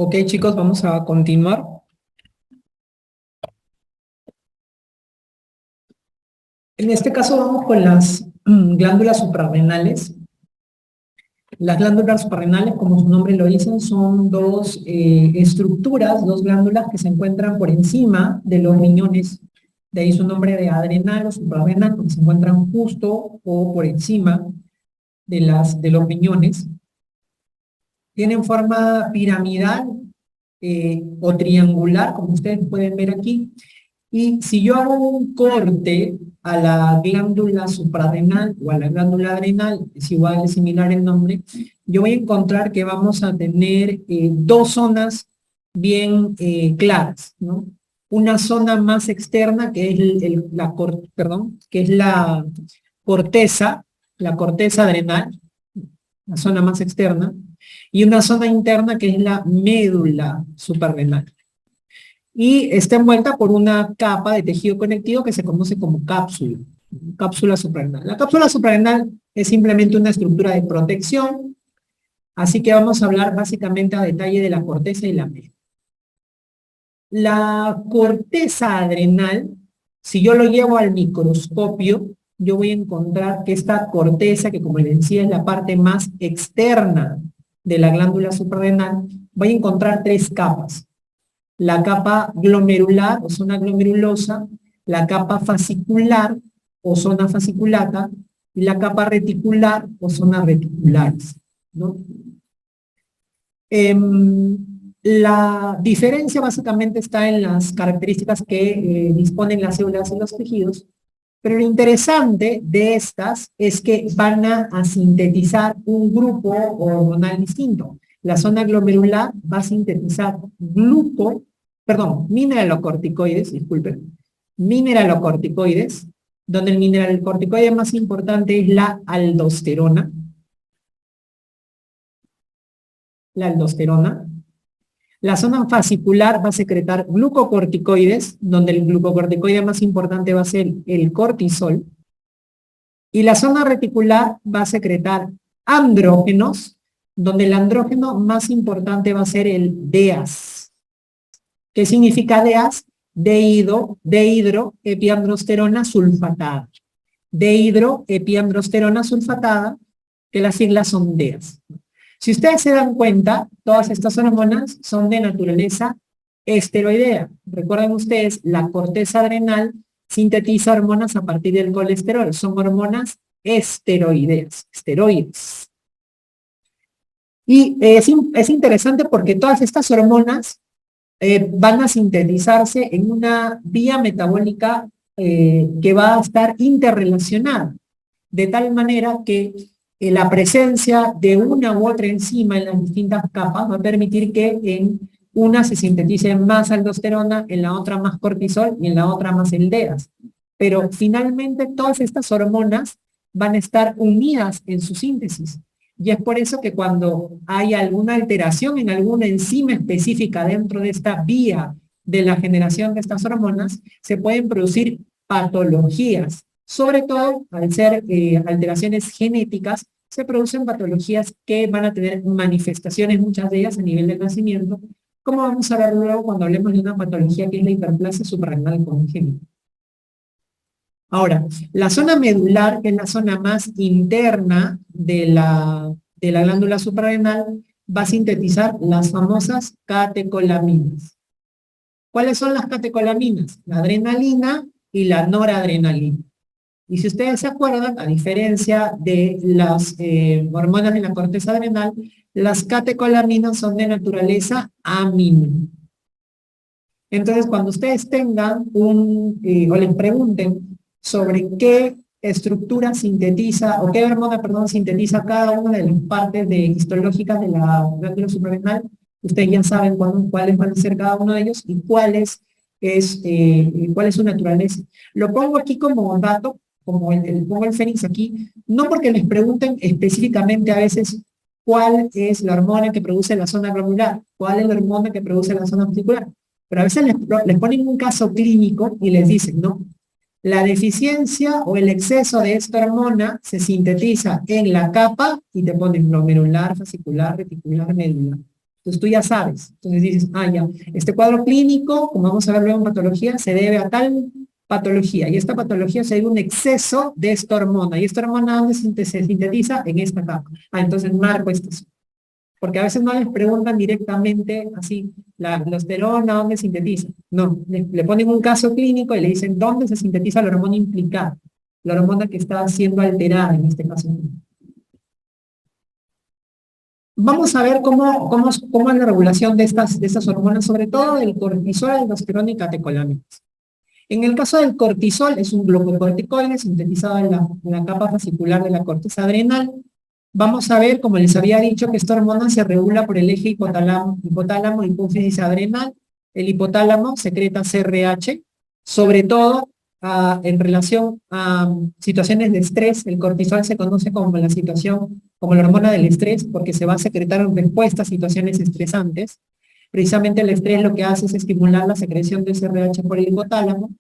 Ok, chicos, vamos a continuar. En este caso vamos con las glándulas suprarrenales. Las glándulas suprarrenales, como su nombre lo dicen, son dos estructuras, dos glándulas que se encuentran por encima de los riñones. De ahí su nombre de adrenal o suprarrenal, porque se encuentran justo o por encima de los riñones. Tienen forma piramidal o triangular, como ustedes pueden ver aquí. Y si yo hago un corte a la glándula suprarrenal o a la glándula adrenal, es igual, es similar el nombre, yo voy a encontrar que vamos a tener dos zonas bien claras, ¿no? Una zona más externa, que es que es la corteza adrenal, la zona más externa, y una zona interna que es la médula suprarrenal. Y está envuelta por una capa de tejido conectivo que se conoce como cápsula suprarrenal. La cápsula suprarrenal es simplemente una estructura de protección, así que vamos a hablar básicamente a detalle de la corteza y la médula. La corteza adrenal, si yo lo llevo al microscopio, yo voy a encontrar que esta corteza, que como les decía es la parte más externa de la glándula suprarrenal, voy a encontrar tres capas. La capa glomerular o zona glomerulosa, la capa fascicular o zona fasciculata y la capa reticular o zonas reticulares, ¿no? La diferencia básicamente está en las características que disponen las células y los tejidos, pero lo interesante de estas es que van a sintetizar un grupo hormonal distinto. La zona glomerular va a sintetizar mineralocorticoides, disculpen, mineralocorticoides, donde el mineralocorticoide más importante es la aldosterona. La zona fascicular va a secretar glucocorticoides, donde el glucocorticoide más importante va a ser el cortisol. Y la zona reticular va a secretar andrógenos, donde el andrógeno más importante va a ser el DEAS. ¿Qué significa DEAS? Dehidroepiandrosterona sulfatada. Dehidroepiandrosterona sulfatada, que las siglas son DEAS. Si ustedes se dan cuenta, todas estas hormonas son de naturaleza esteroidea. Recuerden ustedes, la corteza adrenal sintetiza hormonas a partir del colesterol. Son hormonas esteroideas, esteroides. Y es interesante porque todas estas hormonas van a sintetizarse en una vía metabólica que va a estar interrelacionada, de tal manera que la presencia de una u otra enzima en las distintas capas va a permitir que en una se sintetice más aldosterona, en la otra más cortisol y en la otra más el DEAS. Pero finalmente todas estas hormonas van a estar unidas en su síntesis. Y es por eso que cuando hay alguna alteración en alguna enzima específica dentro de esta vía de la generación de estas hormonas, se pueden producir patologías. Sobre todo, al ser alteraciones genéticas, se producen patologías que van a tener manifestaciones, muchas de ellas a nivel del nacimiento, como vamos a ver luego cuando hablemos de una patología que es la hiperplasia suprarrenal congénita. Ahora, la zona medular, que es la zona más interna de la glándula suprarrenal, va a sintetizar las famosas catecolaminas. ¿Cuáles son las catecolaminas? La adrenalina y la noradrenalina. Y si ustedes se acuerdan, a diferencia de las hormonas de la corteza adrenal, las catecolaminas son de naturaleza amino. Entonces, cuando ustedes tengan o les pregunten sobre qué estructura sintetiza, o qué hormona, perdón, sintetiza cada una de las partes histológicas de la glándula suprarrenal, ustedes ya saben cuáles van a ser cada uno de ellos y cuál es su naturaleza. Lo pongo aquí como dato, como pongo el fénix aquí, no porque les pregunten específicamente a veces cuál es la hormona que produce la zona glomerular, cuál es la hormona que produce la zona articular, pero a veces les ponen un caso clínico y les dicen, ¿no? La deficiencia o el exceso de esta hormona se sintetiza en la capa y te ponen glomerular, fascicular, reticular, médula. Entonces tú ya sabes. Entonces dices, ya, este cuadro clínico, como vamos a ver luego en patología, se debe a tal patología. Y esta patología se debe a un exceso de esta hormona. ¿Y esta hormona dónde se sintetiza? En esta capa. Entonces marco esto. Porque a veces no les preguntan directamente así, la aldosterona, ¿dónde se sintetiza? No, le ponen un caso clínico y le dicen dónde se sintetiza la hormona implicada, la hormona que está siendo alterada en este caso. Vamos a ver cómo es la regulación de estas hormonas, sobre todo el cortisol, aldosterona y catecolaminas. En el caso del cortisol, es un glucocorticoide sintetizado en la capa fascicular de la corteza adrenal. Vamos a ver, como les había dicho, que esta hormona se regula por el eje hipotálamo, hipófisis adrenal. El hipotálamo secreta CRH, sobre todo en relación a situaciones de estrés. El cortisol se conoce como como la hormona del estrés, porque se va a secretar en respuesta a situaciones estresantes. Precisamente el estrés lo que hace es estimular la secreción de CRH por el hipotálamo.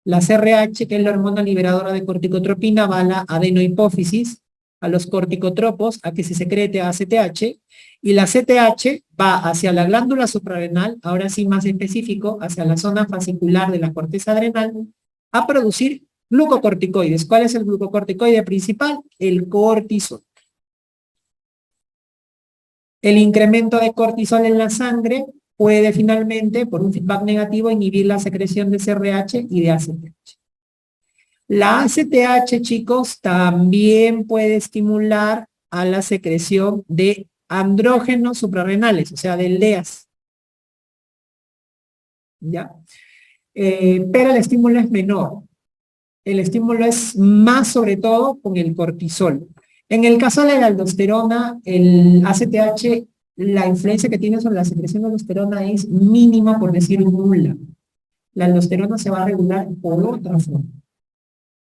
La CRH, que es la hormona liberadora de corticotropina, va a la adenohipófisis, a los corticotropos, a que se secrete ACTH, y la CTH va hacia la glándula suprarrenal, ahora sí más específico, hacia la zona fascicular de la corteza adrenal, a producir glucocorticoides. ¿Cuál es el glucocorticoide principal? El cortisol. El incremento de cortisol en la sangre puede finalmente, por un feedback negativo, inhibir la secreción de CRH y de ACTH. La ACTH, chicos, también puede estimular a la secreción de andrógenos suprarrenales, o sea, del DEAS. ¿Ya? Pero el estímulo es menor. El estímulo es más, sobre todo, con el cortisol. En el caso de la aldosterona, el ACTH, la influencia que tiene sobre la secreción de aldosterona es mínima, por decir nula. La aldosterona se va a regular por otra forma.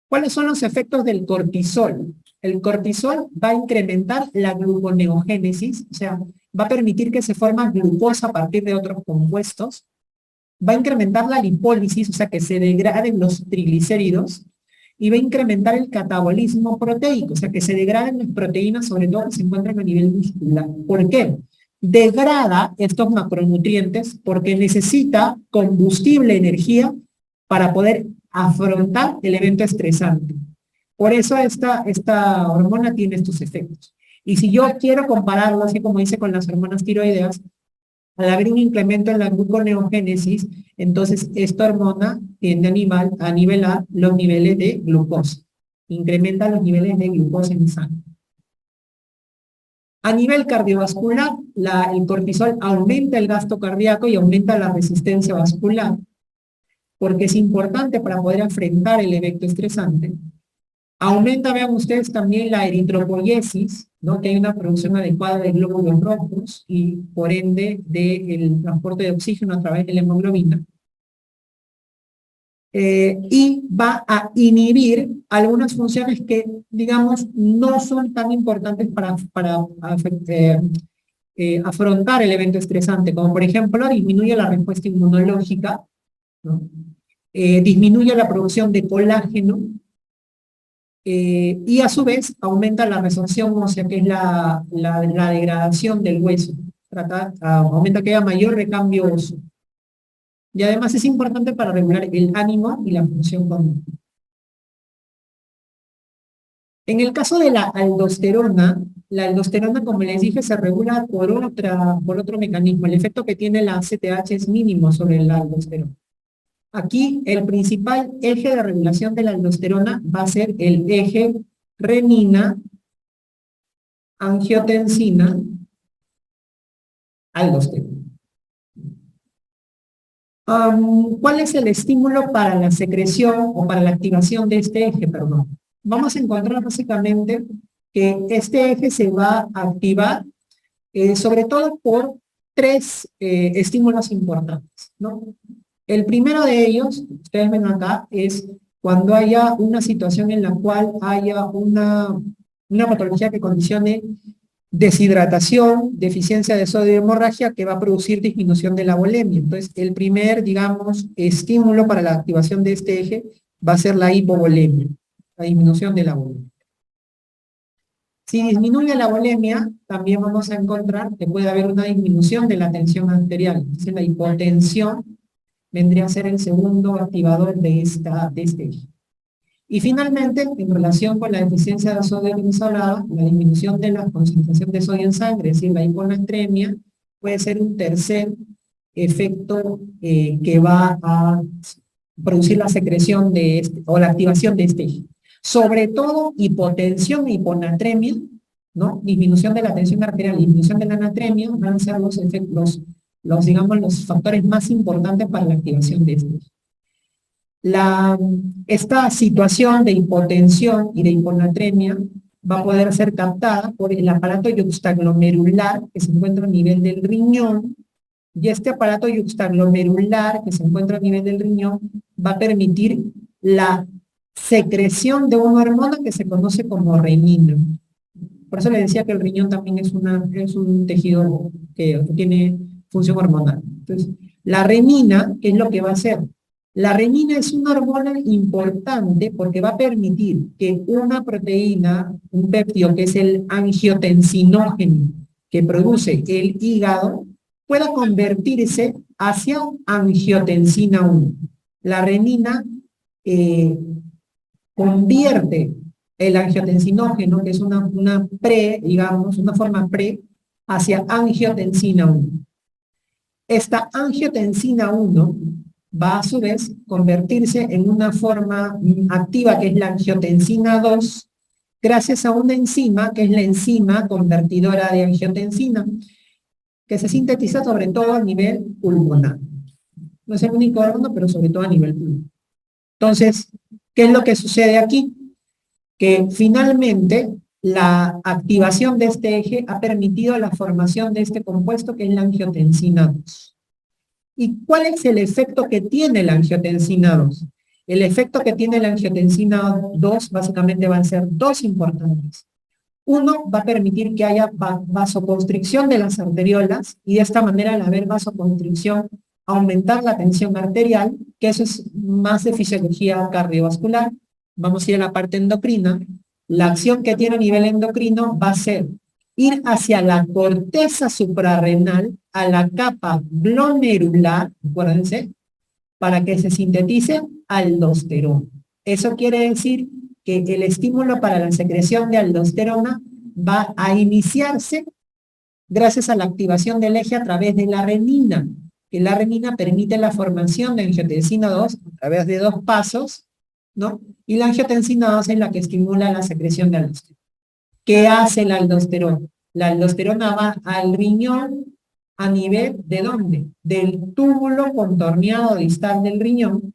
¿Cuáles son los efectos del cortisol? El cortisol va a incrementar la gluconeogénesis, o sea, va a permitir que se forme glucosa a partir de otros compuestos, va a incrementar la lipólisis, o sea, que se degraden los triglicéridos, y va a incrementar el catabolismo proteico, o sea, que se degraden las proteínas, sobre todo que se encuentran a nivel muscular. ¿Por qué? Degrada estos macronutrientes porque necesita combustible, energía, para poder afrontar el evento estresante. Por eso esta hormona tiene estos efectos. Y si yo quiero compararlo, así como hice con las hormonas tiroideas, al haber un incremento en la gluconeogénesis, entonces esta hormona tiende a nivelar los niveles de glucosa. Incrementa los niveles de glucosa en sangre. A nivel cardiovascular, el cortisol aumenta el gasto cardíaco y aumenta la resistencia vascular, porque es importante para poder enfrentar el evento estresante. Aumenta, vean ustedes, también la eritropoiesis, ¿no? Que hay una producción adecuada de glóbulos rojos y, por ende, del transporte de oxígeno a través de la hemoglobina. Y va a inhibir algunas funciones que, digamos, no son tan importantes para afrontar el evento estresante, como por ejemplo, disminuye la respuesta inmunológica, ¿no? Disminuye la producción de colágeno, y a su vez aumenta la resorción ósea, que es la degradación del hueso. Aumenta que haya mayor recambio óseo. Y además es importante para regular el ánimo y la función cognitiva. En el caso de la aldosterona, como les dije, se regula por otro mecanismo. El efecto que tiene la ACTH es mínimo sobre la aldosterona. Aquí el principal eje de regulación de la aldosterona va a ser el eje renina, angiotensina, aldosterona. ¿Cuál es el estímulo para la secreción o para la activación de este eje? Perdón. Vamos a encontrar básicamente que este eje se va a activar sobre todo por tres estímulos importantes, ¿no? El primero de ellos, ustedes ven acá, es cuando haya una situación en la cual haya una patología que condicione deshidratación, deficiencia de sodio y hemorragia, que va a producir disminución de la volemia. Entonces, el primer, digamos, estímulo para la activación de este eje va a ser la hipovolemia, la disminución de la volemia. Si disminuye la volemia, también vamos a encontrar que puede haber una disminución de la tensión arterial. Entonces la hipotensión vendría a ser el segundo activador de este eje. Y finalmente, en relación con la deficiencia de sodio que hemos hablado, la disminución de la concentración de sodio en sangre, es decir, la hiponatremia, puede ser un tercer efecto que va a producir la secreción de o la activación de este eje. Sobre todo, hipotensión e hiponatremia, ¿no? Disminución de la tensión arterial, disminución de la natremia, van a ser digamos, los factores más importantes para la activación de este eje. Esta situación de hipotensión y de hiponatremia va a poder ser captada por el aparato yuxtaglomerular que se encuentra a nivel del riñón, y este aparato yuxtaglomerular que se encuentra a nivel del riñón va a permitir la secreción de una hormona que se conoce como renina. Por eso le decía que el riñón también es un tejido que tiene función hormonal. Entonces, la renina, ¿qué es lo que va a hacer? La renina es una hormona importante porque va a permitir que una proteína, un péptido que es el angiotensinógeno que produce el hígado, pueda convertirse hacia angiotensina 1. La renina convierte el angiotensinógeno, que es una forma pre, hacia angiotensina 1. Esta angiotensina 1 va a su vez convertirse en una forma activa que es la angiotensina 2, gracias a una enzima que es la enzima convertidora de angiotensina, que se sintetiza sobre todo a nivel pulmonar. No es el único órgano, pero sobre todo a nivel pulmonar. Entonces, ¿qué es lo que sucede aquí? Que finalmente la activación de este eje ha permitido la formación de este compuesto que es la angiotensina 2. ¿Y cuál es el efecto que tiene la angiotensina 2? El efecto que tiene la angiotensina 2 básicamente van a ser dos importantes. Uno, va a permitir que haya vasoconstricción de las arteriolas y de esta manera al haber vasoconstricción aumentar la tensión arterial, que eso es más de fisiología cardiovascular. Vamos a ir a la parte endocrina. La acción que tiene a nivel endocrino va a ser ir hacia la corteza suprarrenal, a la capa glomerular, acuérdense, para que se sintetice aldosterona. Eso quiere decir que el estímulo para la secreción de aldosterona va a iniciarse gracias a la activación del eje a través de la renina, que la renina permite la formación de angiotensina 2 a través de dos pasos, ¿no? Y la angiotensina 2 es la que estimula la secreción de aldosterona. ¿Qué hace la aldosterona? La aldosterona va al riñón a nivel ¿de dónde? Del túbulo contorneado distal del riñón.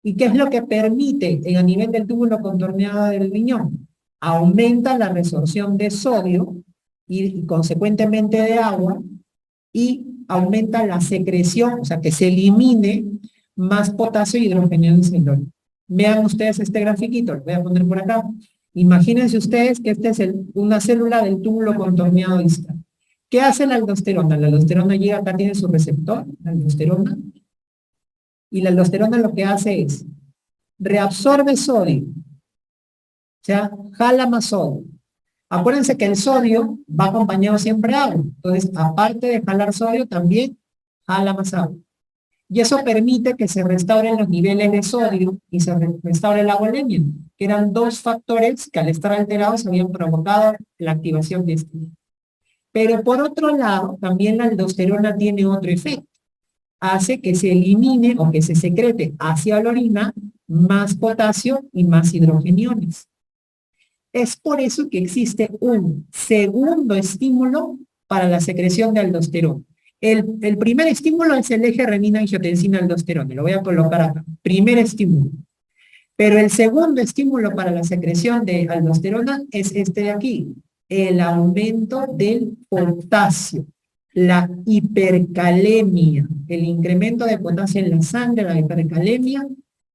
¿Y qué es lo que permite a nivel del túbulo contorneado del riñón? Aumenta la resorción de sodio y consecuentemente de agua, y aumenta la secreción, o sea, que se elimine más potasio y hidrógeno en celular. Vean ustedes este grafiquito, lo voy a poner por acá. Imagínense ustedes que esta es una célula del túbulo contorneado distal. ¿Qué hace la aldosterona? La aldosterona llega acá, tiene su receptor, la aldosterona, y la aldosterona lo que hace es reabsorbe sodio, o sea, jala más sodio. Acuérdense que el sodio va acompañado siempre de agua, entonces aparte de jalar sodio también jala más agua. Y eso permite que se restauren los niveles de sodio y se restaure la volemia, que eran dos factores que al estar alterados habían provocado la activación de este. Pero por otro lado, también la aldosterona tiene otro efecto. Hace que se elimine o que se secrete hacia la orina más potasio y más hidrogeniones. Es por eso que existe un segundo estímulo para la secreción de aldosterona. El primer estímulo es el eje renina-angiotensina-aldosterona. Lo voy a colocar acá. Primer estímulo. Pero el segundo estímulo para la secreción de aldosterona es este de aquí. El aumento del potasio. La hipercalemia. El incremento de potasio en la sangre, la hipercalemia,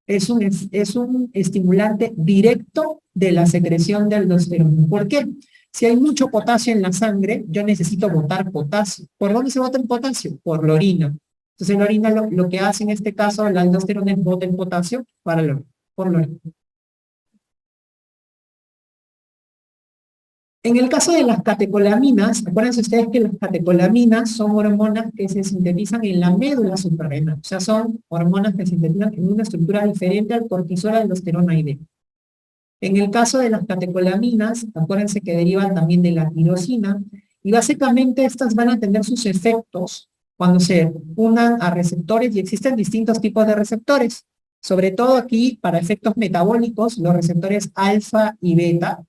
es un estimulante directo de la secreción de aldosterona. ¿Por qué? Si hay mucho potasio en la sangre, yo necesito botar potasio. ¿Por dónde se bota el potasio? Por la orina. Entonces la orina lo que hace en este caso, la aldosterona es bota el potasio por la orina. En el caso de las catecolaminas, acuérdense ustedes que las catecolaminas son hormonas que se sintetizan en la médula suprarrenal, o sea, son hormonas que se sintetizan en una estructura diferente al cortisol, aldosterona y beta. En el caso de las catecolaminas, acuérdense que derivan también de la tirosina, y básicamente estas van a tener sus efectos cuando se unan a receptores, y existen distintos tipos de receptores, sobre todo aquí para efectos metabólicos, los receptores alfa y beta,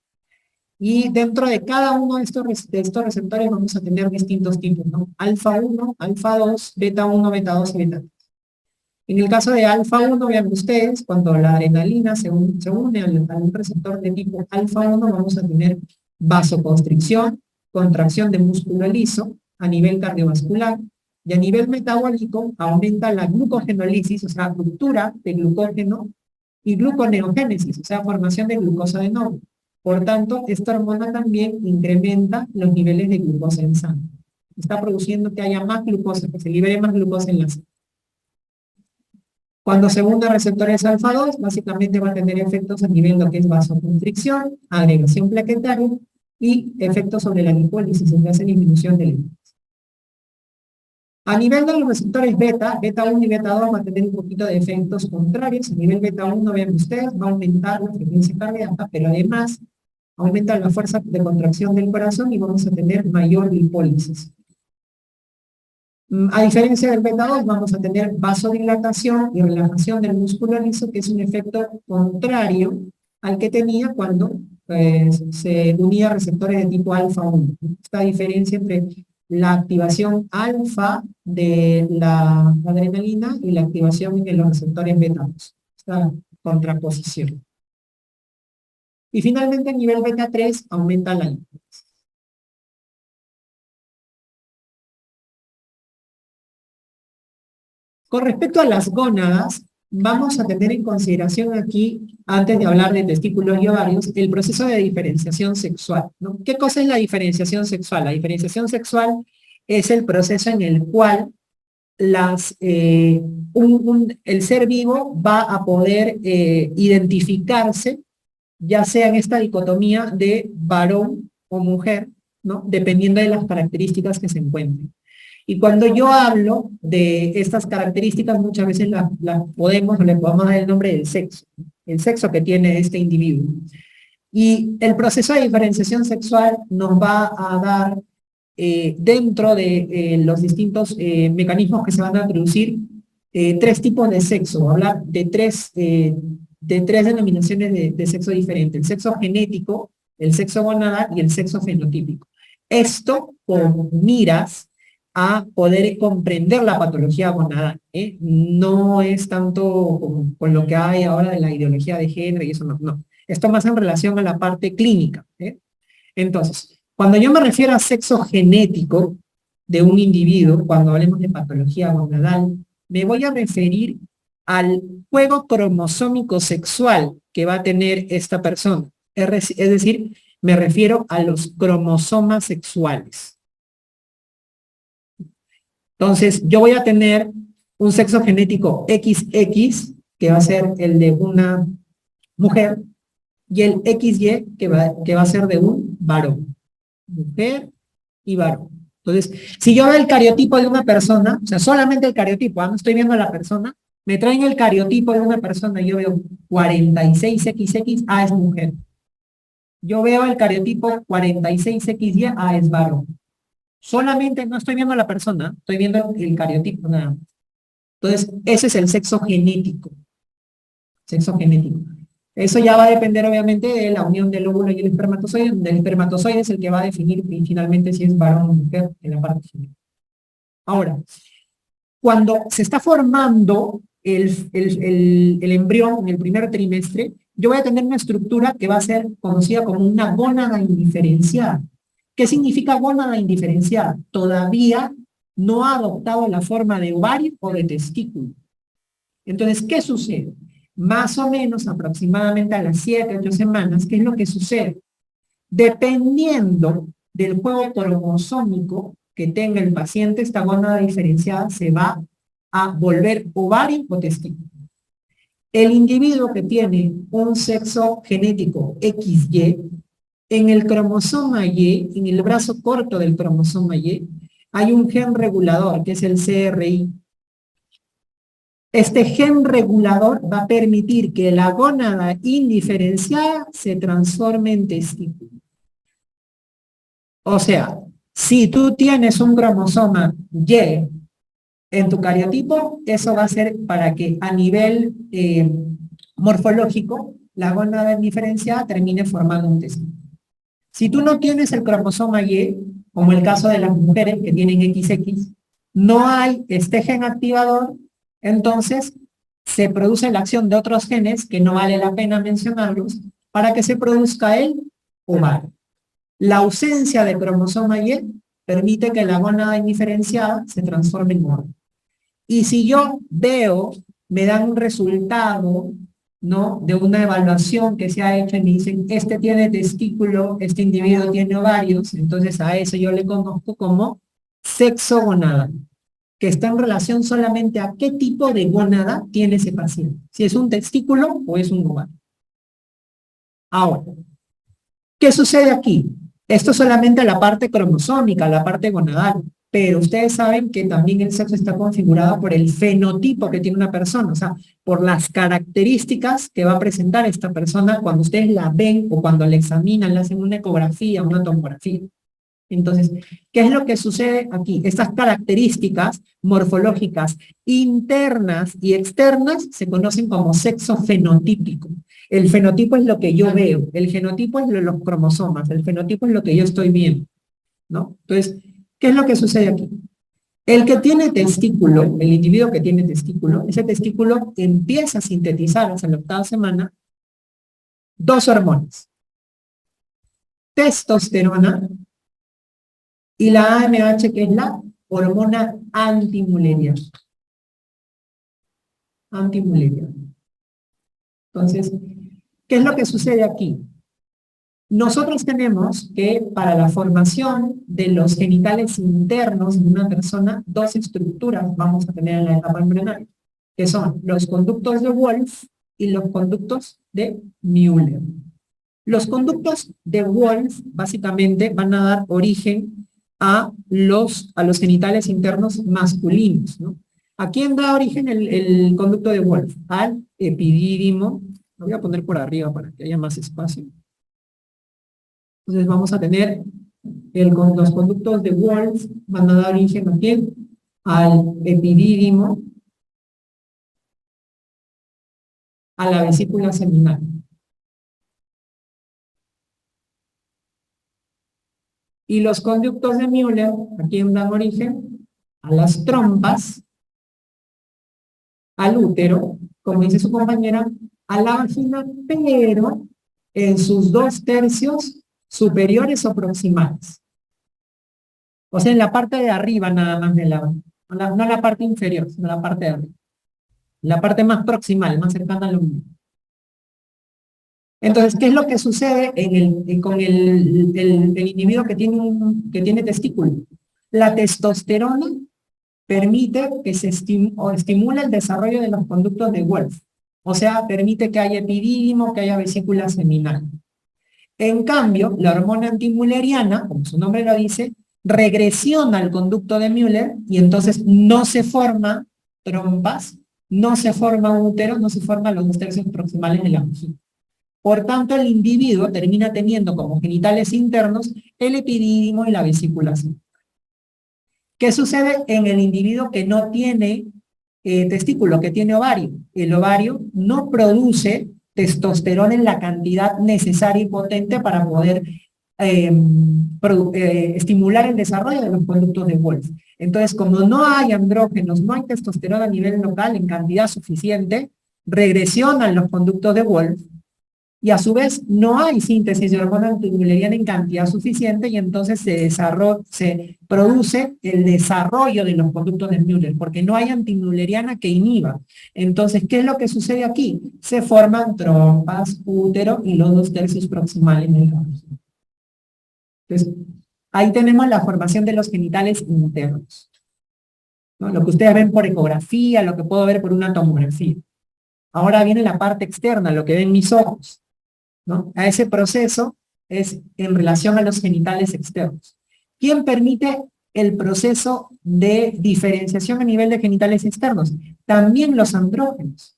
y dentro de cada uno de estos receptores vamos a tener distintos tipos, ¿no? Alfa 1, alfa 2, beta 1, beta 2 y beta 3. En el caso de alfa 1, vean ustedes, cuando la adrenalina se une a un receptor de tipo alfa 1, vamos a tener vasoconstricción, contracción de músculo liso a nivel cardiovascular, y a nivel metabólico aumenta la glucogenólisis, o sea, ruptura de glucógeno, y gluconeogénesis, o sea, formación de glucosa de nuevo. Por tanto, esta hormona también incrementa los niveles de glucosa en sangre. Está produciendo que haya más glucosa, que se libere más glucosa en la sangre. Cuando se unen receptores alfa 2, básicamente va a tener efectos a nivel de lo que es vasoconstricción, agregación plaquetaria y efectos sobre la lipólisis, se hace disminución del lípidos. A nivel de los receptores beta, beta 1 y beta 2 va a tener un poquito de efectos contrarios. A nivel beta 1, vean ustedes, va a aumentar la frecuencia cardíaca, pero además aumenta la fuerza de contracción del corazón y vamos a tener mayor lipólisis. A diferencia del beta 2, vamos a tener vasodilatación y relajación del músculo liso, que es un efecto contrario al que tenía cuando se unía a receptores de tipo alfa 1. Esta diferencia entre la activación alfa de la adrenalina y la activación de los receptores beta 2. Esta contraposición. Y finalmente, a nivel beta 3, aumenta la lipólisis. Con respecto a las gónadas, vamos a tener en consideración aquí, antes de hablar de testículos y ovarios, el proceso de diferenciación sexual, ¿no? ¿Qué cosa es la diferenciación sexual? La diferenciación sexual es el proceso en el cual el ser vivo va a poder identificarse, ya sea en esta dicotomía de varón o mujer, ¿no? Dependiendo de las características que se encuentren. Y cuando yo hablo de estas características, muchas veces le podemos dar el nombre del sexo, el sexo que tiene este individuo. Y el proceso de diferenciación sexual nos va a dar, dentro de los distintos mecanismos que se van a introducir, tres tipos de sexo, hablar de tres denominaciones de sexo diferente: el sexo genético, el sexo gonadal y el sexo fenotípico. Esto con miras a poder comprender la patología gonadal, ¿eh? No es tanto con lo que hay ahora de la ideología de género y eso, no. Esto más en relación a la parte clínica, ¿eh? Entonces, cuando yo me refiero a sexo genético de un individuo, cuando hablemos de patología gonadal, me voy a referir al juego cromosómico sexual que va a tener esta persona. Es decir, me refiero a los cromosomas sexuales. Entonces, yo voy a tener un sexo genético XX, que va a ser el de una mujer, y el XY, que va a ser de un varón. Mujer y varón. Entonces, si yo veo el cariotipo de una persona, o sea, solamente el cariotipo, no estoy viendo a la persona, me traen el cariotipo de una persona y yo veo 46XX, es mujer. Yo veo el cariotipo 46XY, es varón. Solamente no estoy viendo a la persona, estoy viendo el cariotipo nada más. Entonces, ese es el sexo genético. Sexo genético. Eso ya va a depender, obviamente, de la unión del óvulo y el espermatozoide. El espermatozoide es el que va a definir finalmente si es varón o mujer en la parte final. Ahora, cuando se está formando el embrión en el primer trimestre, yo voy a tener una estructura que va a ser conocida como una gónada indiferenciada. ¿Qué significa gónada indiferenciada? Todavía no ha adoptado la forma de ovario o de testículo. Entonces, ¿qué sucede? Más o menos, aproximadamente a las 7, 8 semanas, ¿qué es lo que sucede? Dependiendo del juego cromosómico que tenga el paciente, esta gónada diferenciada se va a volver ovario o testículo. El individuo que tiene un sexo genético XY, En el cromosoma Y, en el brazo corto del cromosoma Y, hay un gen regulador, que es el CRI. Este gen regulador va a permitir que la gónada indiferenciada se transforme en testículo. O sea, si tú tienes un cromosoma Y en tu cariotipo, eso va a ser para que a nivel morfológico, la gónada indiferenciada termine formando un testículo. Si tú no tienes el cromosoma Y, como el caso de las mujeres que tienen XX, no hay este gen activador, entonces se produce la acción de otros genes que no vale la pena mencionarlos para que se produzca el ovario. La ausencia de cromosoma Y permite que la gónada indiferenciada se transforme en ovario. Y si yo veo, me dan un resultado, ¿no?, de una evaluación que se ha hecho y me dicen, este tiene testículo, este individuo tiene ovarios, entonces a eso yo le conozco como sexo gonadal, que está en relación solamente a qué tipo de gónada tiene ese paciente, si es un testículo o es un ovario. Ahora, ¿qué sucede aquí? Esto es solamente la parte cromosómica, la parte gonadal, pero ustedes saben que también el sexo está configurado por el fenotipo que tiene una persona, o sea, por las características que va a presentar esta persona cuando ustedes la ven o cuando la examinan, le hacen una ecografía, una tomografía. Entonces, ¿qué es lo que sucede aquí? Estas características morfológicas internas y externas se conocen como sexo fenotípico. El fenotipo es lo que yo veo, el genotipo es los cromosomas, el fenotipo es lo que yo estoy viendo, ¿no? Entonces, ¿qué es lo que sucede aquí? El que tiene testículo, el individuo que tiene testículo, ese testículo empieza a sintetizar hasta la 8ª semana dos hormonas, testosterona y la AMH, que es la hormona antimuleriana. Antimuleriana. Entonces, ¿qué es lo que sucede aquí? Nosotros tenemos que para la formación de los genitales internos de una persona, dos estructuras vamos a tener en la etapa embrionaria, que son los conductos de Wolff y los conductos de Müller. Los conductos de Wolff básicamente van a dar origen a los genitales internos masculinos, ¿no? ¿A quién da origen el conducto de Wolff? Al epidídimo. Lo voy a poner por arriba para que haya más espacio. Entonces vamos a tener los conductos de Wolff van a dar origen ¿a quién? Al epidídimo, a la vesícula seminal. Y los conductos de Müller, ¿a quién dan origen? A las trompas, al útero, como dice su compañera, a la vagina, pero en sus 2/3 superiores o proximales. O sea, en la parte de arriba nada más de no la parte inferior, sino la parte de arriba. La parte más proximal, más cercana al ombligo. Entonces, ¿qué es lo que sucede con el individuo que tiene testículo? La testosterona permite que se estimule el desarrollo de los conductos de Wolff. O sea, permite que haya epidídimo, que haya vesícula seminal. En cambio, la hormona antimülleriana, como su nombre lo dice, regresiona al conducto de Müller y entonces no se forma trompas, no se forma útero, no se forman los 2/3 proximales de la vagina. Por tanto, el individuo termina teniendo como genitales internos el epidídimo y la vesícula seminal. ¿Qué sucede en el individuo que no tiene testículo, que tiene ovario? El ovario no produce testosterona en la cantidad necesaria y potente para poder estimular el desarrollo de los conductos de Wolff. Entonces, como no hay andrógenos, no hay testosterona a nivel local en cantidad suficiente, regresionan los conductos de Wolff y a su vez no hay síntesis de hormona antimülleriana en cantidad suficiente y entonces se produce el desarrollo de los conductos de Müller, porque no hay antimülleriana que inhiba. Entonces, ¿qué es lo que sucede aquí? Se forman trompas, útero y los 2/3 proximales en el vagina. Entonces, ahí tenemos la formación de los genitales internos, ¿no? Lo que ustedes ven por ecografía, lo que puedo ver por una tomografía. Ahora viene la parte externa, lo que ven mis ojos, ¿no? A ese proceso es en relación a los genitales externos. ¿Quién permite el proceso de diferenciación a nivel de genitales externos? También los andrógenos.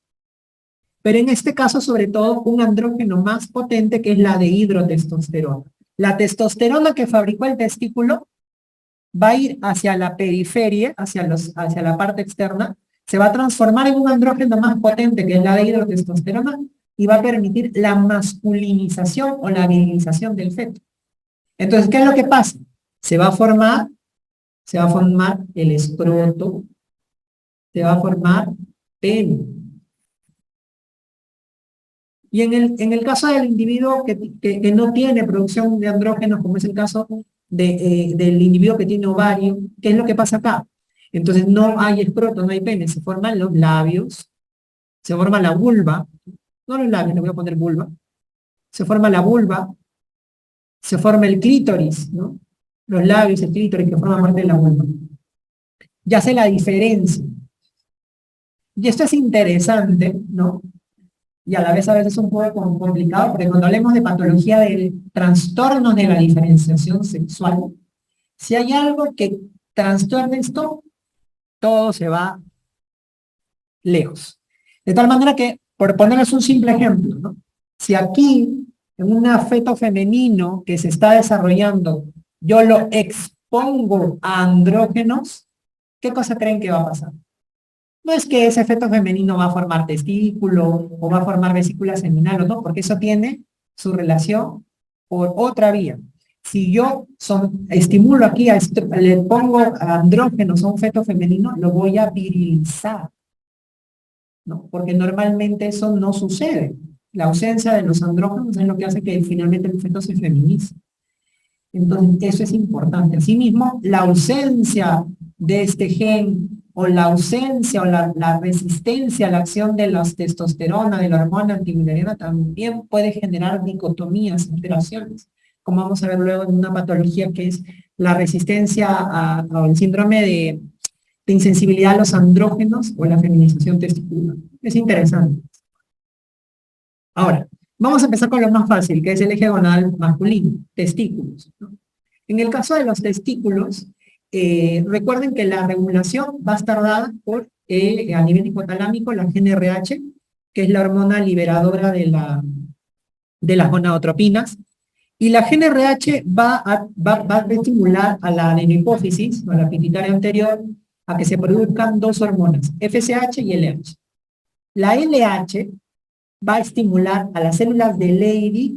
Pero en este caso, sobre todo, un andrógeno más potente que es la de hidrotestosterona. La testosterona que fabricó el testículo va a ir hacia la periferia, hacia la parte externa, se va a transformar en un andrógeno más potente que es la de hidrotestosterona y va a permitir la masculinización o la virilización del feto. Entonces, ¿qué es lo que pasa? Se va a formar el escroto, se va a formar pene. Y en el caso del individuo que no tiene producción de andrógenos, como es el caso del individuo que tiene ovario, ¿qué es lo que pasa acá? Entonces no hay escroto, no hay pene, se forman los labios, se forma la vulva, no los labios, le voy a poner vulva, se forma la vulva, se forma el clítoris, ¿no? Los labios, el clítoris que forman parte de la vulva. Ya sé la diferencia. Y esto es interesante, ¿no? Y a la vez a veces un poco complicado, porque cuando hablemos de patología del trastorno de la diferenciación sexual, si hay algo que trastorne esto, todo se va lejos. De tal manera que, por ponerles un simple ejemplo, ¿no? Si aquí, en un feto femenino que se está desarrollando, yo lo expongo a andrógenos, ¿qué cosa creen que va a pasar? No es que ese feto femenino va a formar testículo o va a formar vesícula seminal, no, porque eso tiene su relación por otra vía. Si yo estimulo aquí, le pongo andrógenos a un feto femenino, lo voy a virilizar, ¿no? Porque normalmente eso no sucede. La ausencia de los andrógenos es lo que hace que finalmente el feto se feminice. Entonces, eso es importante. Asimismo, la ausencia de este gen o la ausencia o la resistencia a la acción de la testosterona, de la hormona antimulleriana, también puede generar dicotomías, alteraciones, como vamos a ver luego en una patología que es la resistencia al síndrome de insensibilidad a los andrógenos o la feminización testicular. Es interesante. Ahora, vamos a empezar con lo más fácil, que es el eje gonadal masculino, testículos, ¿no? En el caso de los testículos, recuerden que la regulación va a estar dada por, a nivel hipotalámico, la GnRH, que es la hormona liberadora de las gonadotropinas, y la GnRH va a estimular a la adenohipófisis, a la pituitaria anterior, a que se produzcan dos hormonas, FSH y LH. La LH va a estimular a las células de Leydig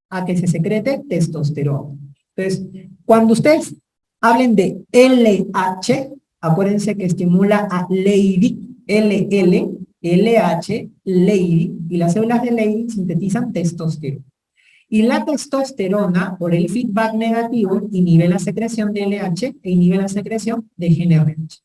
a que se secrete testosterona. Entonces, cuando ustedes hablen de LH, acuérdense que estimula a Leydig, LH, Leydig, y las células de Leydig sintetizan testosterona. Y la testosterona, por el feedback negativo, inhibe la secreción de LH e inhibe la secreción de GnRH.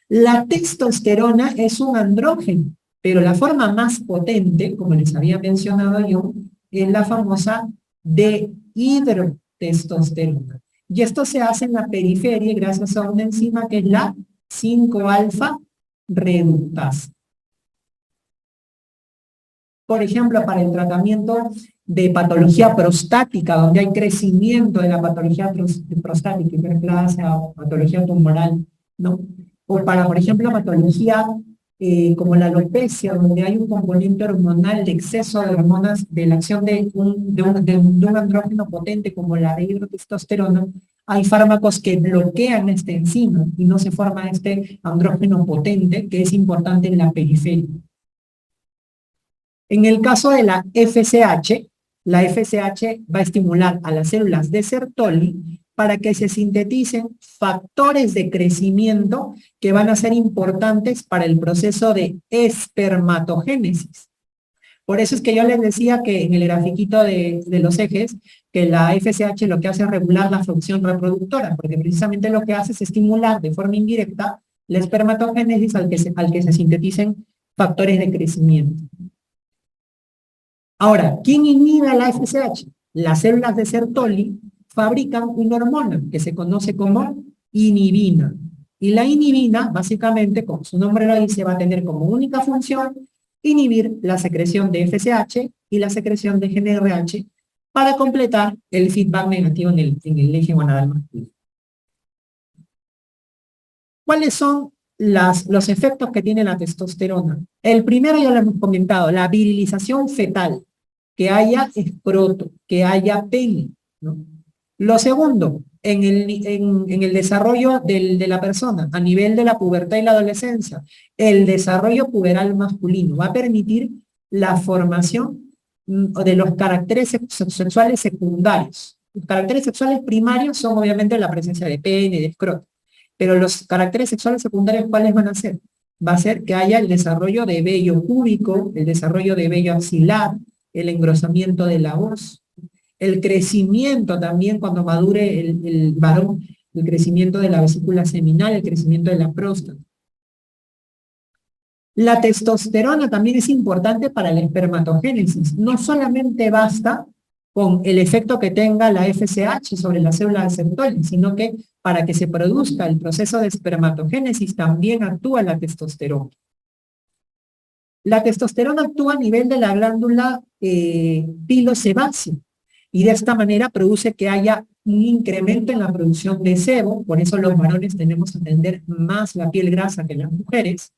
La testosterona es un andrógeno, pero la forma más potente, como les había mencionado yo, es la famosa dehidrotestosterona. Y esto se hace en la periferia gracias a una enzima que es la 5-alfa reductasa. Por ejemplo, para el tratamiento de patología prostática, donde hay crecimiento de la patología prostática, hiperplasia o patología tumoral, ¿no? O para, por ejemplo, patología como la alopecia, donde hay un componente hormonal de exceso de hormonas, de la acción de un andrógeno potente como la de hidrotestosterona, hay fármacos que bloquean este enzima y no se forma este andrógeno potente que es importante en la periferia. En el caso de la FSH va a estimular a las células de Sertoli para que se sinteticen factores de crecimiento que van a ser importantes para el proceso de espermatogénesis. Por eso es que yo les decía que en el grafiquito de los ejes, que la FSH lo que hace es regular la función reproductora, porque precisamente lo que hace es estimular de forma indirecta la espermatogénesis al que se sinteticen factores de crecimiento. Ahora, ¿quién inhibe la FSH? Las células de Sertoli fabrican una hormona que se conoce como inhibina. Y la inhibina, básicamente, como su nombre lo dice, va a tener como única función inhibir la secreción de FSH y la secreción de GnRH para completar el feedback negativo en el eje gonadal masculino. ¿Cuáles son los efectos que tiene la testosterona? El primero ya lo hemos comentado, la virilización fetal, que haya escroto, que haya pene, ¿no? Lo segundo, en el desarrollo de la persona, a nivel de la pubertad y la adolescencia, el desarrollo puberal masculino va a permitir la formación de los caracteres sexuales secundarios. Los caracteres sexuales primarios son obviamente la presencia de pene, de escroto. Pero los caracteres sexuales secundarios, ¿cuáles van a ser? Va a ser que haya el desarrollo de vello púbico, el desarrollo de vello axilar, el engrosamiento de la voz, el crecimiento también cuando madure el varón, el crecimiento de la vesícula seminal, el crecimiento de la próstata. La testosterona también es importante para la espermatogénesis. No solamente basta con el efecto que tenga la FSH sobre la célula aceptoide, sino que para que se produzca el proceso de espermatogénesis también actúa la testosterona. La testosterona actúa a nivel de la glándula pilosebácea y de esta manera produce que haya un incremento en la producción de sebo, por eso los varones tenemos que tener más la piel grasa que las mujeres,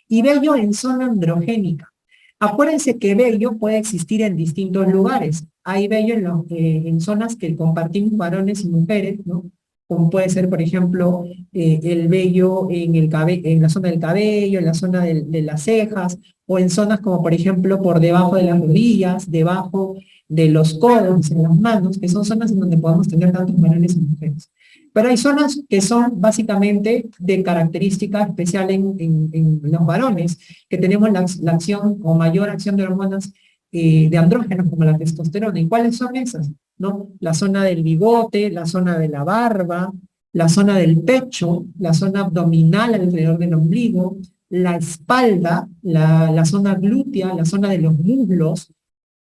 y vello en zona androgénica. Acuérdense que vello puede existir en distintos lugares. Hay vello en zonas que compartimos varones y mujeres, ¿no? Como puede ser, por ejemplo, el vello en la zona del cabello, en la zona de las cejas, o en zonas como, por ejemplo, por debajo de las rodillas, debajo de los codos, en las manos, que son zonas en donde podemos tener tantos varones y mujeres. Pero hay zonas que son básicamente de característica especial en los varones, que tenemos la acción o mayor acción de hormonas de andrógenos como la testosterona. ¿Y cuáles son esas? ¿No? La zona del bigote, la zona de la barba, la zona del pecho, la zona abdominal alrededor del ombligo, la espalda, la zona glútea, la zona de los muslos,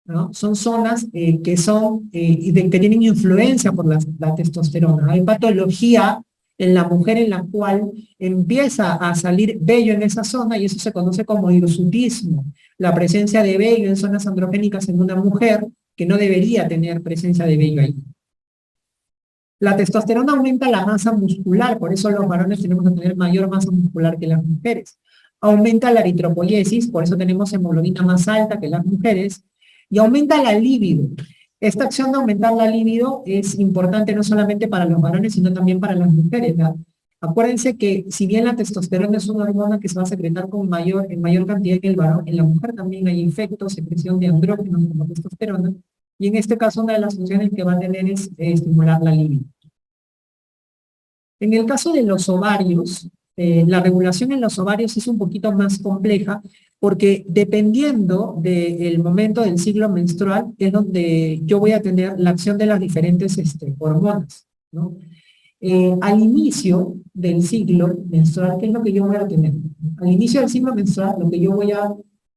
¿no? Son zonas que tienen influencia por la testosterona. Hay patología en la mujer en la cual empieza a salir vello en esa zona y eso se conoce como hirsutismo, la presencia de vello en zonas androgénicas en una mujer que no debería tener presencia de vello ahí. La testosterona aumenta la masa muscular, por eso los varones tenemos que tener mayor masa muscular que las mujeres. Aumenta la eritropoiesis, por eso tenemos hemoglobina más alta que las mujeres, y aumenta la libido. Esta acción de aumentar la libido es importante no solamente para los varones, sino también para las mujeres, ¿verdad? Acuérdense que si bien la testosterona es una hormona que se va a secretar en mayor cantidad que el varón, en la mujer también hay efectos, secreción de andrógenos como testosterona, y en este caso una de las funciones que va a tener es estimular la libido. En el caso de los ovarios, la regulación en los ovarios es un poquito más compleja porque dependiendo del momento del ciclo menstrual es donde yo voy a tener la acción de las diferentes hormonas, ¿no? Al inicio del ciclo menstrual, ¿qué es lo que yo voy a tener? Al inicio del ciclo menstrual, lo que yo voy a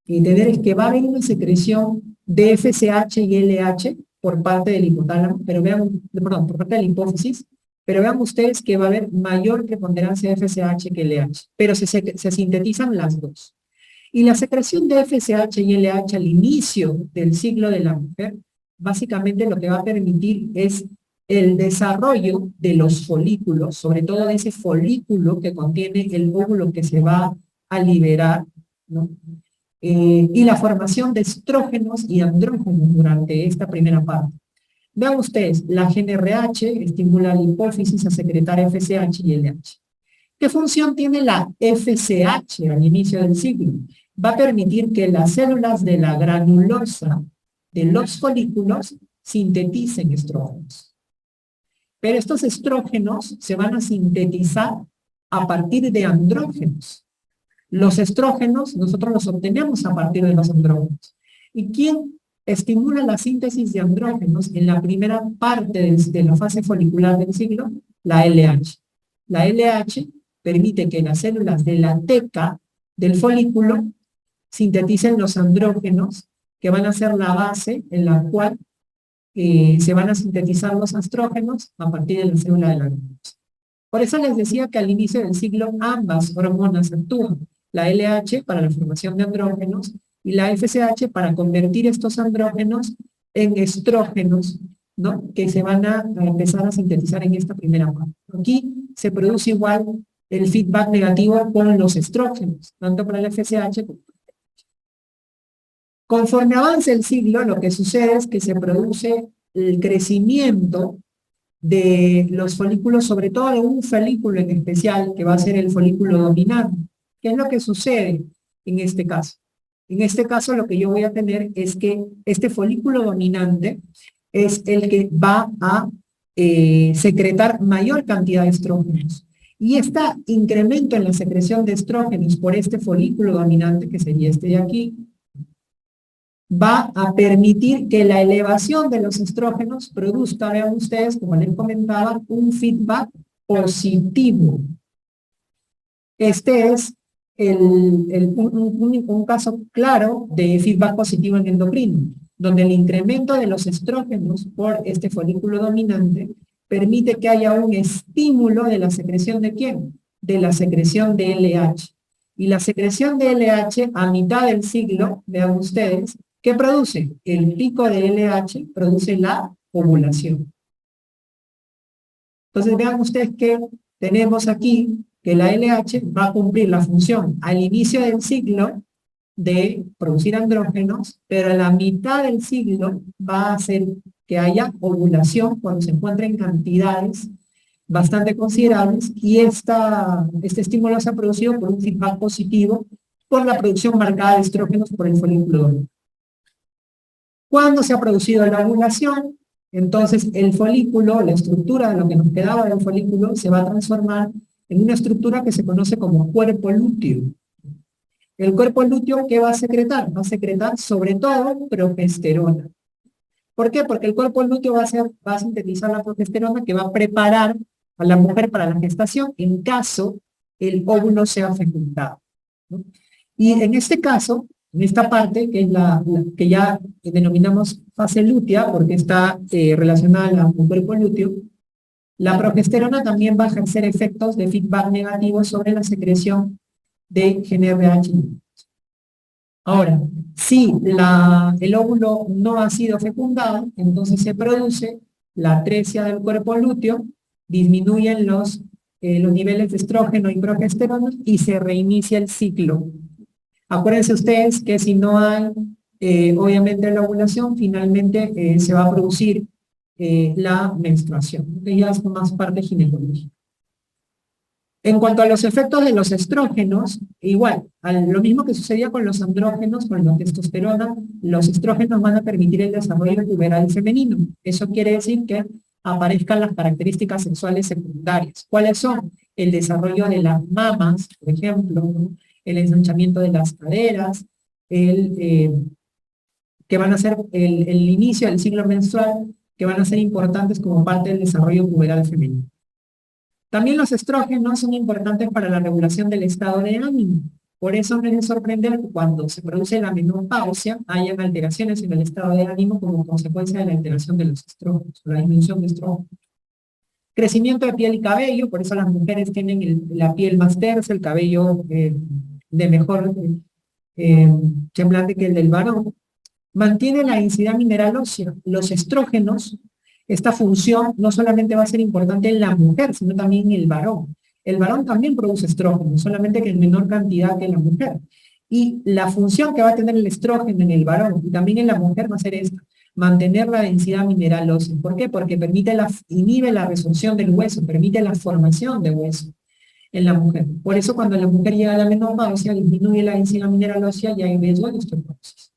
tener es que va a haber una secreción de FSH y LH por parte del hipotálamo, por parte de la hipófisis, pero vean ustedes que va a haber mayor preponderancia de FSH que LH, pero se sintetizan las dos. Y la secreción de FSH y LH al inicio del ciclo de la mujer, básicamente lo que va a permitir es el desarrollo de los folículos, sobre todo de ese folículo que contiene el óvulo que se va a liberar, ¿no? Y la formación de estrógenos y andrógenos durante esta primera parte. Vean ustedes, la GnRH estimula la hipófisis a secretar FSH y LH. ¿Qué función tiene la FSH al inicio del ciclo? Va a permitir que las células de la granulosa de los folículos sinteticen estrógenos. Pero estos estrógenos se van a sintetizar a partir de andrógenos. Los estrógenos nosotros los obtenemos a partir de los andrógenos. ¿Y quién estimula la síntesis de andrógenos en la primera parte de la fase folicular del ciclo? La LH. La LH permite que las células de la teca del folículo sinteticen los andrógenos que van a ser la base en la cual se van a sintetizar los estrógenos a partir de la célula de la granulosa. Por eso les decía que al inicio del ciclo ambas hormonas actúan, la LH para la formación de andrógenos y la FSH para convertir estos andrógenos en estrógenos, ¿no? Que se van a empezar a sintetizar en esta primera parte. Aquí se produce igual el feedback negativo con los estrógenos, tanto para el FSH como. Conforme avance el siglo, lo que sucede es que se produce el crecimiento de los folículos, sobre todo de un folículo en especial, que va a ser el folículo dominante. ¿Qué es lo que sucede en este caso? En este caso lo que yo voy a tener es que este folículo dominante es el que va a secretar mayor cantidad de estrógenos. Y este incremento en la secreción de estrógenos por este folículo dominante, que sería este de aquí, va a permitir que la elevación de los estrógenos produzca, vean ustedes, como les comentaba, un feedback positivo. Este es un caso claro de feedback positivo en endocrino, donde el incremento de los estrógenos por este folículo dominante permite que haya un estímulo de la secreción ¿de quién? De la secreción de LH. Y la secreción de LH a mitad del siglo, vean ustedes, ¿qué produce? El pico de LH produce la ovulación. Entonces vean ustedes que tenemos aquí que la LH va a cumplir la función al inicio del ciclo de producir andrógenos, pero a la mitad del ciclo va a hacer que haya ovulación cuando se encuentren cantidades bastante considerables y este estímulo se ha producido por un feedback positivo por la producción marcada de estrógenos por el folículo dominante. Cuando se ha producido la ovulación, entonces el folículo, la estructura de lo que nos quedaba del folículo, se va a transformar en una estructura que se conoce como cuerpo lúteo. El cuerpo lúteo, ¿qué va a secretar? Va a secretar sobre todo progesterona. ¿Por qué? Porque el cuerpo lúteo va a sintetizar la progesterona que va a preparar a la mujer para la gestación en caso el óvulo sea fecundado, ¿no? Y en este caso, en esta parte, que es la que ya denominamos fase lútea, porque está relacionada al cuerpo lúteo, la progesterona también va a ejercer efectos de feedback negativos sobre la secreción de GnRH. Ahora, si el óvulo no ha sido fecundado, entonces se produce la atresia del cuerpo lúteo, disminuyen los niveles de estrógeno y progesterona y se reinicia el ciclo. Acuérdense ustedes que si no hay, obviamente, la ovulación, finalmente se va a producir la menstruación, que ya es más parte ginecológica. En cuanto a los efectos de los estrógenos, igual, lo mismo que sucedía con los andrógenos, con la testosterona, los estrógenos van a permitir el desarrollo puberal femenino. Eso quiere decir que aparezcan las características sexuales secundarias. ¿Cuáles son? El desarrollo de las mamas, por ejemplo, ¿no? El ensanchamiento de las caderas, que van a ser el inicio del ciclo menstrual, que van a ser importantes como parte del desarrollo puberal femenino. También los estrógenos son importantes para la regulación del estado de ánimo. Por eso no es de sorprender que cuando se produce la menopausia hayan alteraciones en el estado de ánimo como consecuencia de la alteración de los estrógenos, la disminución de estrógenos. Crecimiento de piel y cabello, por eso las mujeres tienen la piel más tersa, el cabello de mejor semblante que el del varón. Mantiene la densidad mineral ósea. Los estrógenos, esta función no solamente va a ser importante en la mujer, sino también en el varón. El varón también produce estrógenos, solamente que en menor cantidad que la mujer. Y la función que va a tener el estrógeno en el varón y también en la mujer va a ser esta: mantener la densidad mineral ósea. ¿Por qué? Porque inhibe la resorción del hueso, permite la formación de hueso en la mujer. Por eso cuando la mujer llega a la menopausia, disminuye la densidad mineral ósea y hay riesgo de osteoporosis.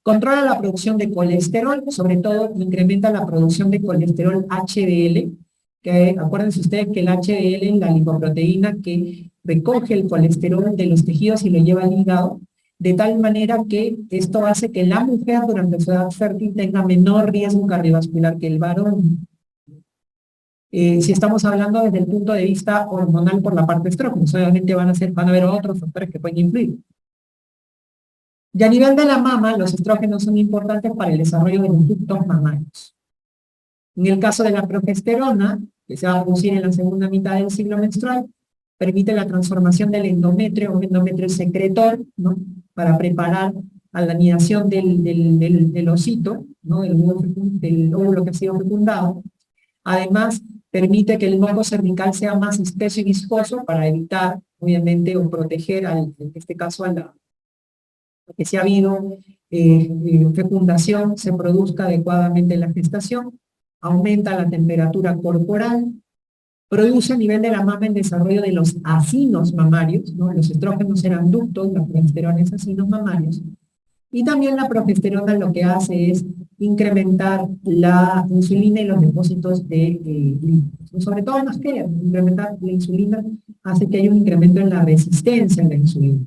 Controla la producción de colesterol, sobre todo incrementa la producción de colesterol HDL, que acuérdense ustedes que el HDL es la lipoproteína que recoge el colesterol de los tejidos y lo lleva al hígado, de tal manera que esto hace que la mujer durante su edad fértil tenga menor riesgo cardiovascular que el varón. Si estamos hablando desde el punto de vista hormonal por la parte estrógenos, obviamente van a haber otros factores que pueden influir. Y a nivel de la mama, los estrógenos son importantes para el desarrollo de los ductos mamarios. En el caso de la progesterona, que se va a producir en la segunda mitad del ciclo menstrual, permite la transformación del endometrio, un endometrio secretor, ¿no? Para preparar a la anidación del osito, ¿no? Del óvulo que ha sido fecundado. Además, permite que el moco cervical sea más espeso y viscoso para evitar, obviamente, o proteger, en este caso, a que si ha habido fecundación, se produzca adecuadamente la gestación, aumenta la temperatura corporal, produce a nivel de la mama el desarrollo de los acinos mamarios, ¿no? Los estrógenos eran ductos, la progesterona es acinos mamarios, y también la progesterona lo que hace es incrementar la insulina y los depósitos de lípidos. Sobre todo en las que incrementar la insulina hace que haya un incremento en la resistencia a la insulina.